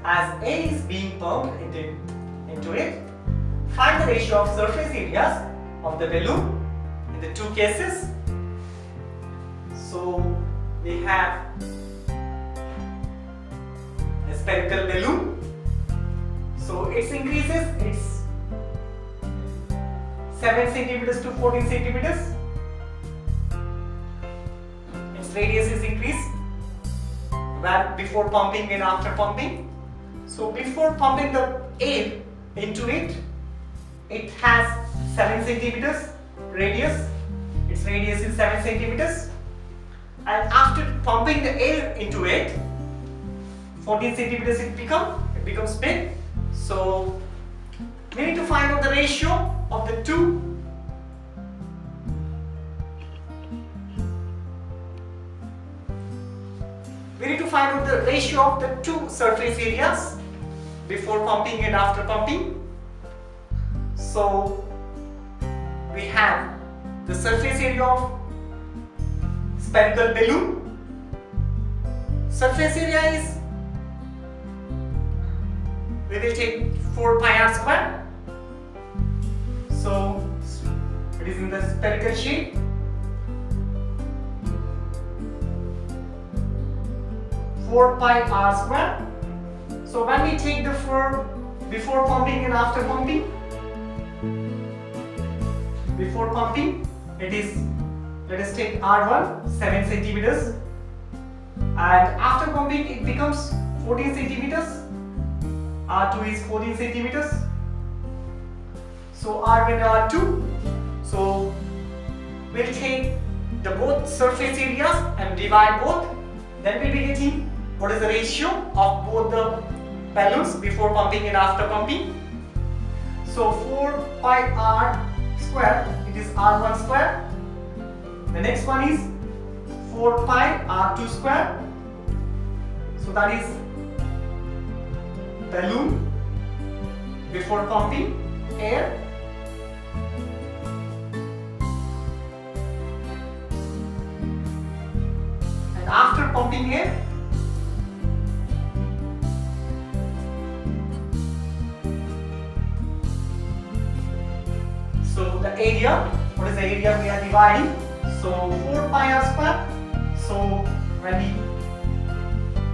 as air is being pumped into it, find the ratio of surface areas of the balloon in the two cases. So we have a spherical balloon. So it increases its 7 centimeters to 14 centimeters. Its radius is increased before pumping and after pumping. So before pumping the air into it, it has 7 centimeters radius. Its radius is 7 centimeters. And after pumping the air into it, 14 centimeters it becomes big. So we need to find out the ratio of the two. We need to find out the ratio of the two surface areas before pumping and after pumping. So we have the surface area of spherical balloon. Surface area is, we will take 4 pi r square. So it is in the spherical shape. 4 pi r square. So when we take the 4 before pumping and after pumping, before pumping it is, let us take R1 7 centimeters, and after pumping it becomes 14 centimeters. R2 is 14 centimeters. So R1 and R2. So we'll take the both surface areas and divide both. Then we'll be getting what is the ratio of both the balloons before pumping and after pumping. So 4 pi r square, it is R1 square. The next one is 4 pi R2 square. So that is balloon before pumping air. And after pumping air, so the area, what is the area we are dividing? So 4 pi r square. So when we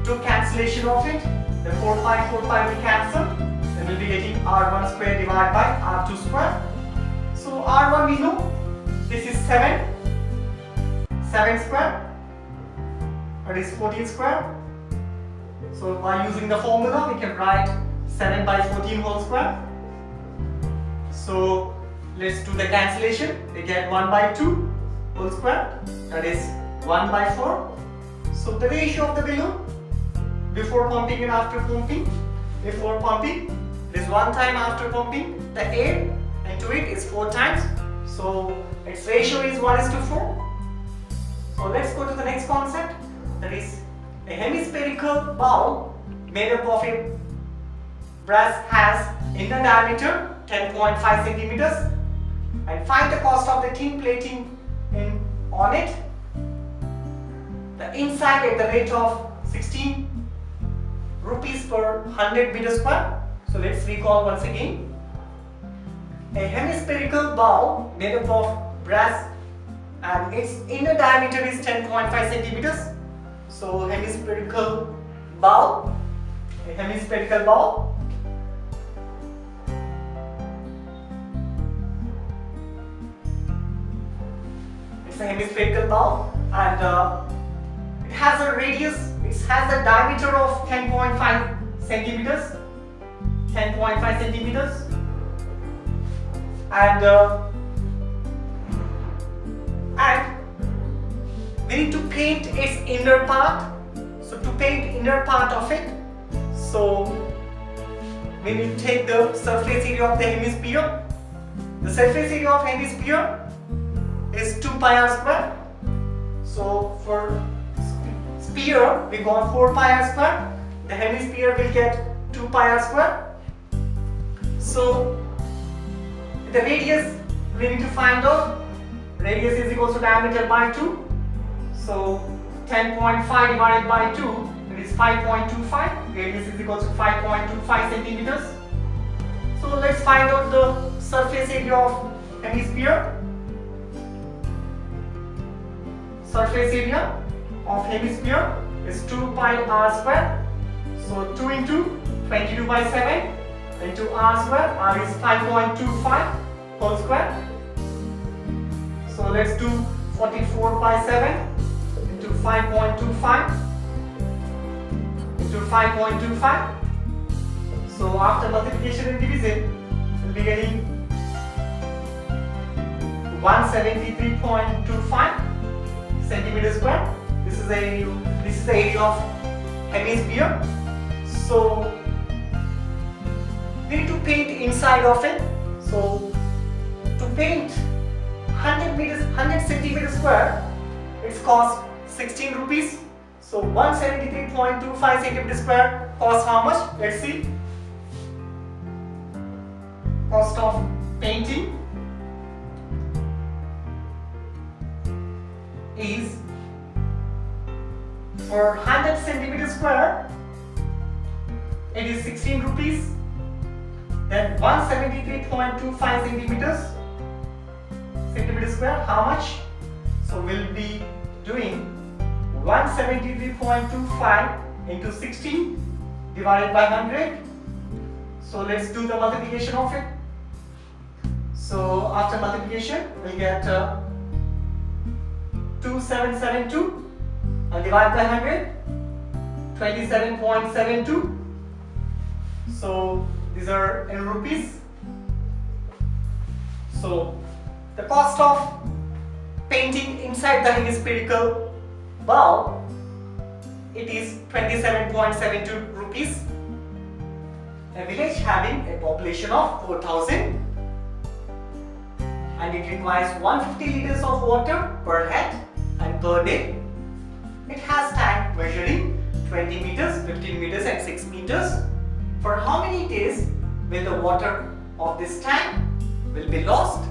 took cancellation of it, the 4 pi will cancel. Then we'll be getting R1 square divided by R2 square. So R1 we know, this is 7 square. That is 14 square. So by using the formula, we can write 7 by 14 whole square. So let's do the cancellation. We get 1 by 2 whole square, that is 1 by 4. So the ratio of the balloon before pumping and after pumping. Before pumping it is 1 time, after pumping the air into it is 4 times. So its ratio is 1:4. So let's go to the next concept, that is a hemispherical bowl made up of a brass has inner diameter 10.5 centimeters, and find the cost of the tin plating on it. The inside at the rate of 16 rupees per 100 meter square. So let's recall once again. A hemispherical bowl made up of brass and its inner diameter is 10.5 centimeters. So hemispherical bowl, a hemispherical bowl. It's a hemispherical bowl, and it has a radius, it has a diameter of 10.5 centimeters. 10.5 centimeters. And we need to paint its inner part. So to paint inner part of it, so we need to take the surface area of the hemisphere. The surface area of hemisphere is 2 pi r square. So for sphere we got 4 pi r square. The hemisphere will get 2 pi r square. So the radius we need to find out. Radius is equal to diameter by 2. So 10.5 divided by 2 will it is 5.25. Radius is equal to 5.25 centimeters. So let's find out the surface area of hemisphere. Surface area of hemisphere is 2 pi r square. So 2 into 22 by 7 into r square. R is 5.25 whole square. So let's do 44 by 7 into 5.25 into 5.25. So after multiplication and division, we'll be getting 173.25 centimeters square. This is the area of hemisphere. So we need to paint inside of it. So to paint 100 centimeters square, it's cost 16 rupees. So 173.25 centimeters square costs how much? Let's see. Cost of painting is, for 100 centimeters square, it is 16 rupees. Then 173.25 centimeters square, how much? So we'll be doing 173.25 into 16 divided by 100. So let's do the multiplication of it. So after multiplication, we'll get 2772 and divide by 100, 27.72. So these are in rupees. So the cost of painting inside the hemispherical bulb, it is 27.72 rupees. A village having a population of 4,000 and it requires 150 liters of water per head and per day. It has tank measuring 20 meters, 15 meters and 6 meters. For how many days will the water of this tank will be lost?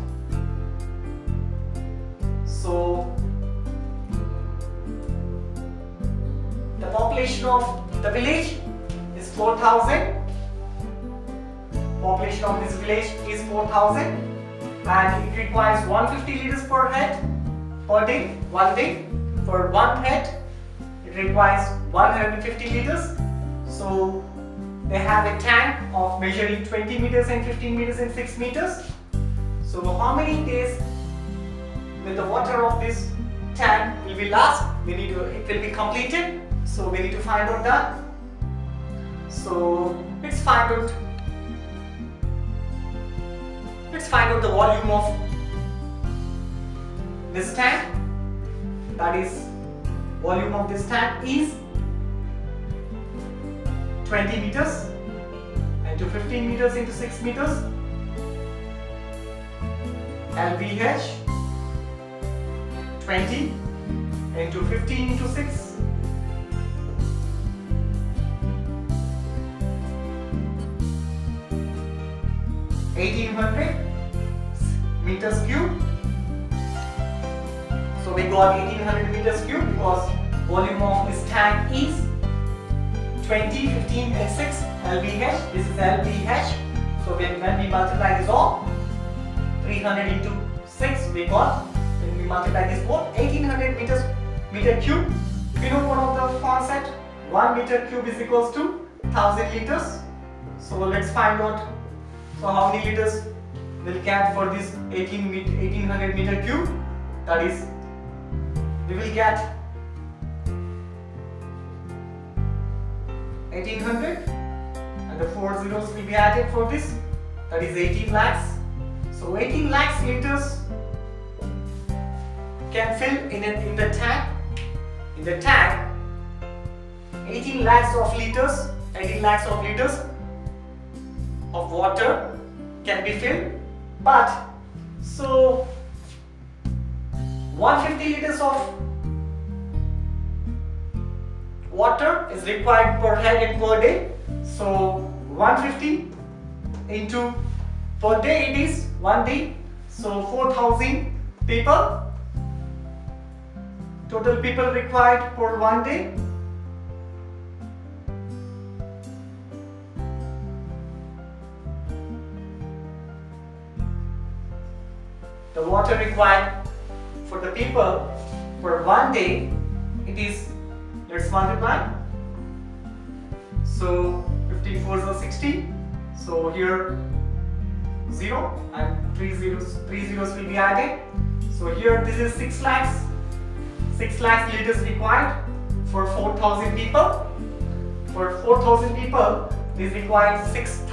So the population of the village is 4,000. Population of this village is 4,000 and it requires 150 liters per head per day, 1 day. For 1 head, it requires 150 liters. So they have a tank of measuring 20 meters and 15 meters and 6 meters. So how many days will the water of this tank will be last? It will be completed. So we need to find out that. So let's find out the volume of this tank. That is, volume of this tank is 20 meters into 15 meters into 6 meters. LBH 20 into 15 into 6. 1800 meters cube. So we got 1800 meters cube because volume of this tank is 20, 15 and 6 LBH. This is LBH. So when we multiply this all, 300 into 6 we got, when we multiply this all, 1800 meter cube. We know one of the concept, 1 meter cube is equals to 1000 liters. So let's find out. So how many liters we'll get for this 1800 meter cube? That is, we will get 1800 and the 4 zeros will be added for this. That is 18 lakhs. So 18 lakhs liters can fill in the tank. In the tank, 18 lakhs of liters of water can be filled, but so 150 liters of water is required per head and per day. So 150 into per day, it is 1 day. So 4,000 people, total people required for 1 day. the water required for the people for 1 day, it is, let's multiply. So 15 4s are 60. So here 0 and 3 zeros will be added. So here this is 6 lakhs. 6 lakhs liters required for 4,000 people. For 4,000 people, this required 6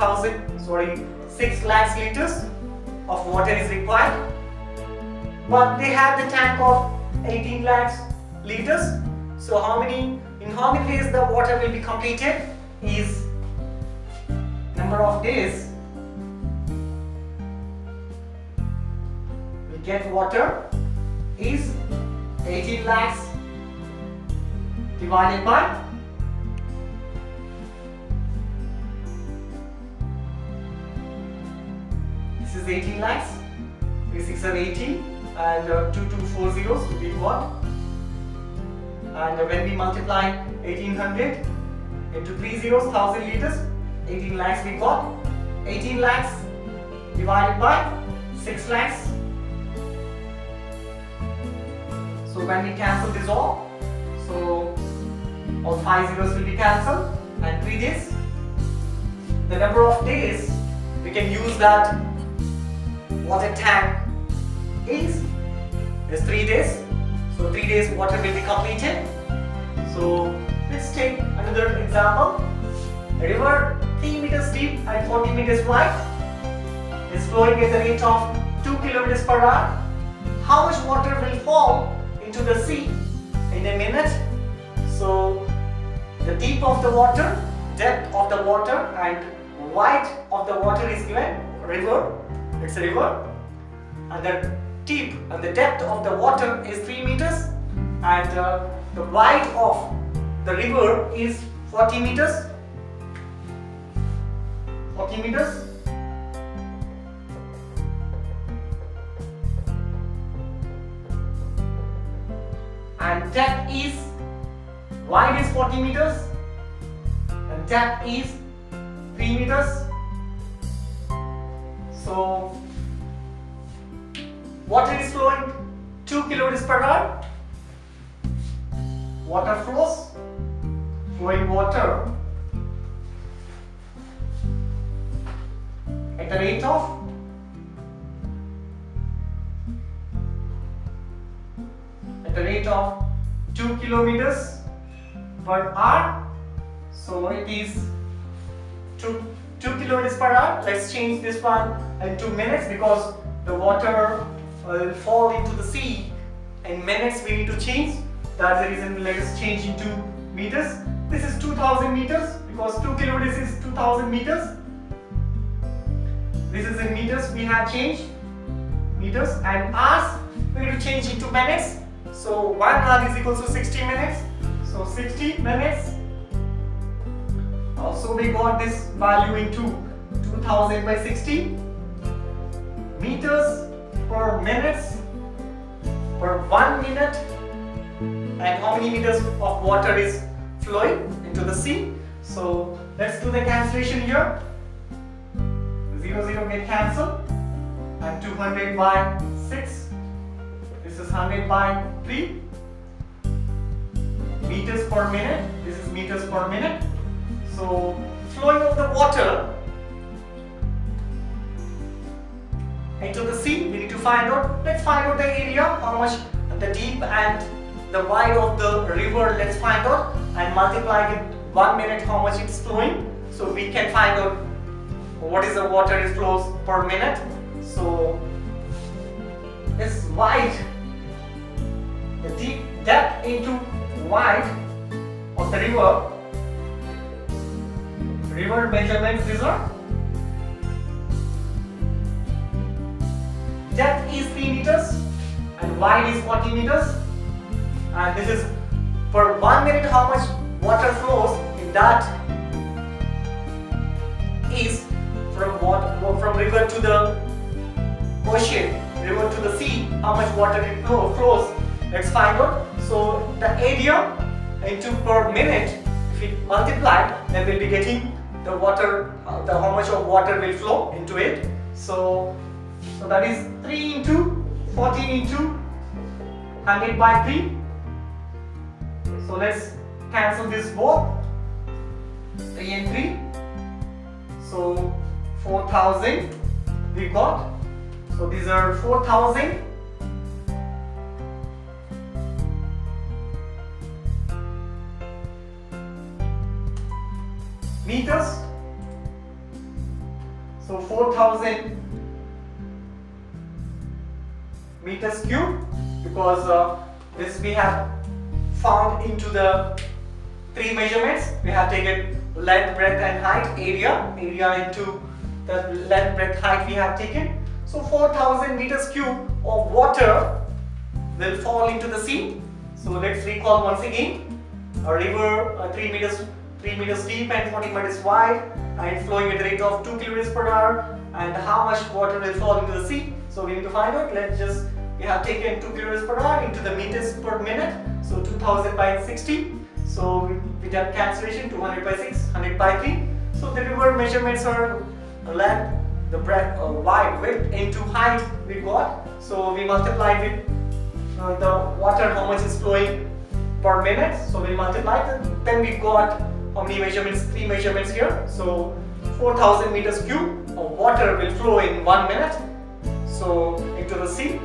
lakhs liters of water is required. But they have the tank of 18 lakhs liters. So in how many days the water will be completed is number of days we get water is 18 lakhs divided by this is 18 lakhs, 3 6 are 18 and 2240 will be what? And when we multiply 1800 into 3 zeros, 1000 liters, 18 lakhs we got. 18 lakhs divided by 6 lakhs. So when we cancel this all, so all 5 zeros will be cancelled and 3 days. The number of days we can use that water tank is 3 days. So 3 days water will be completed. So let's take another example. A river 3 meters deep and 40 meters wide is flowing at the rate of 2 kilometers per hour. How much water will fall into the sea in a minute? So the deep of the water, depth of the water and width of the water is given. River, it's a river, and the deep and the depth of the water is 3 meters and the width of the river is 40 meters. 40 meters. And depth is, wide is 40 meters and depth is 3 meters. So water is flowing 2 kilometers per hour. Water flows, flowing water at the rate of 2 kilometers per hour. So it is 2 kilometers per hour. Let's change this one into minutes because the water will fall into the sea in minutes. We need to change. That's the reason. Let us change into meters. This is 2000 meters because 2 kilometers is 2000 meters. This is in meters. We have changed meters and hours. We need to change into minutes. So 1 hour is equal to 60 minutes. So 60 minutes. Also we got this value into 2000 by 60 meters per minutes per 1 minute. And how many meters of water is flowing into the sea? So let's do the cancellation here. 0 0 get cancelled and 200 by 6. This is 100 by 3 meters per minute. This is meters per minute. So flowing of the water into the sea, we need to find out. Let's find out the area, how much the deep and the wide of the river. Let's find out and multiply it 1 minute how much it's flowing. So we can find out what is the water it flows per minute. So this wide, the deep depth into wide of the river measurements, these are. Depth is 3 meters and wide is 40 meters. And this is per 1 minute how much water flows in that is from river to the ocean, river to the sea, how much water it flows. Let's find out. So the area into per minute, if we multiply, then we'll be getting the water, how much of water will flow into it. So that is 3 into 14 into 100 by 3. So let's cancel this both. 3 and 3. So 4,000 we got. So these are 4,000 meters. So 4,000 meters cube, because this we have found into the three measurements. We have taken length, breadth and height, area into the length, breadth, height we have taken. So 4,000 meters cube of water will fall into the sea. So let's recall once again. A river 3 meters deep and 40 meters wide and flowing at the rate of 2 km per hour, and how much water will fall into the sea. So we need to find out. We have taken 2 km per hour into the meters per minute. So 2000 by 60. So we done cancellation, 200 by 6, 100 by 3. So the river measurements are length, the breadth, wide, width into height we got. So we multiplied with the water, how much is flowing per minute. So we multiplied, then we got how many measurements? 3 measurements here. So 4,000 meters cube of water will flow in 1 minute. So into the sea.